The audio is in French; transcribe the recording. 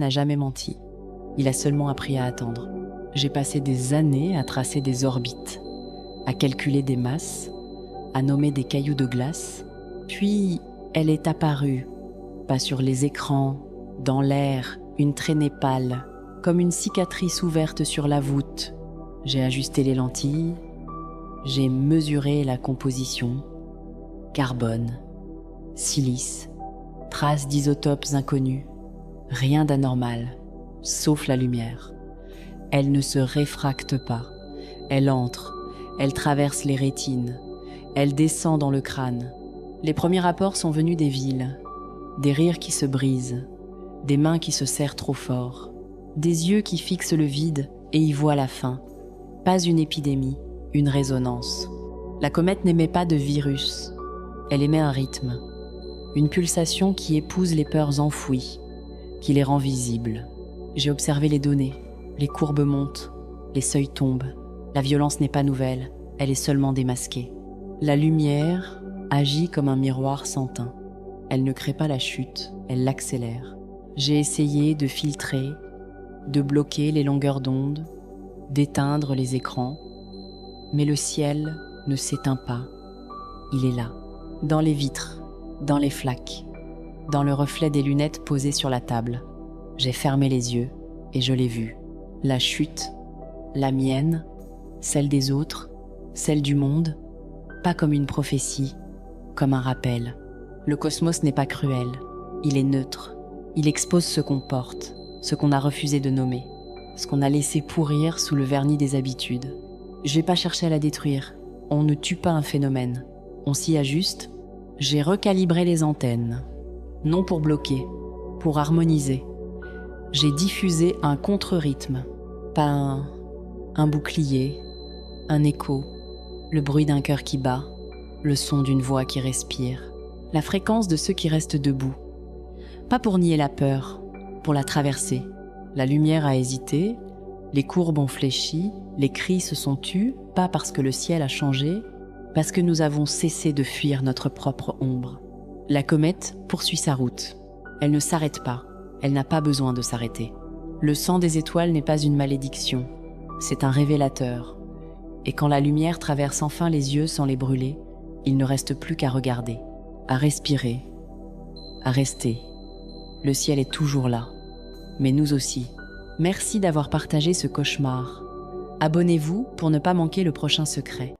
n'a jamais menti. Il a seulement appris à attendre. J'ai passé des années à tracer des orbites, à calculer des masses, à nommer des cailloux de glace. Puis, elle est apparue, pas sur les écrans, dans l'air, une traînée pâle, comme une cicatrice ouverte sur la voûte. J'ai ajusté les lentilles, j'ai mesuré la composition. Carbone, silice, traces d'isotopes inconnus. Rien d'anormal, sauf la lumière. Elle ne se réfracte pas. Elle entre, elle traverse les rétines, elle descend dans le crâne. Les premiers rapports sont venus des villes, des rires qui se brisent, des mains qui se serrent trop fort, des yeux qui fixent le vide et y voient la fin. Pas une épidémie, une résonance. La comète n'émet pas de virus. Elle émet un rythme, une pulsation qui épouse les peurs enfouies, qui les rend visibles. J'ai observé les données, les courbes montent, les seuils tombent. La violence n'est pas nouvelle, elle est seulement démasquée. La lumière agit comme un miroir sans teint. Elle ne crée pas la chute, elle l'accélère. J'ai essayé de filtrer, de bloquer les longueurs d'onde, d'éteindre les écrans, mais le ciel ne s'éteint pas. Il est là, dans les vitres, dans les flaques, dans le reflet des lunettes posées sur la table. J'ai fermé les yeux et je l'ai vu. La chute, la mienne, celle des autres, celle du monde, pas comme une prophétie, comme un rappel. Le cosmos n'est pas cruel, il est neutre. Il expose ce qu'on porte, ce qu'on a refusé de nommer, ce qu'on a laissé pourrir sous le vernis des habitudes. J'ai pas cherché à la détruire. On ne tue pas un phénomène. On s'y ajuste. J'ai recalibré les antennes. Non pour bloquer, pour harmoniser. J'ai diffusé un contre-rythme, pas un bouclier, un écho, le bruit d'un cœur qui bat, le son d'une voix qui respire, la fréquence de ceux qui restent debout. Pas pour nier la peur, pour la traverser. La lumière a hésité, les courbes ont fléchi, les cris se sont tus, pas parce que le ciel a changé, parce que nous avons cessé de fuir notre propre ombre. La comète poursuit sa route. Elle ne s'arrête pas, elle n'a pas besoin de s'arrêter. Le sang des étoiles n'est pas une malédiction, c'est un révélateur. Et quand la lumière traverse enfin les yeux sans les brûler, il ne reste plus qu'à regarder, à respirer, à rester. Le ciel est toujours là, mais nous aussi. Merci d'avoir partagé ce cauchemar. Abonnez-vous pour ne pas manquer le prochain secret.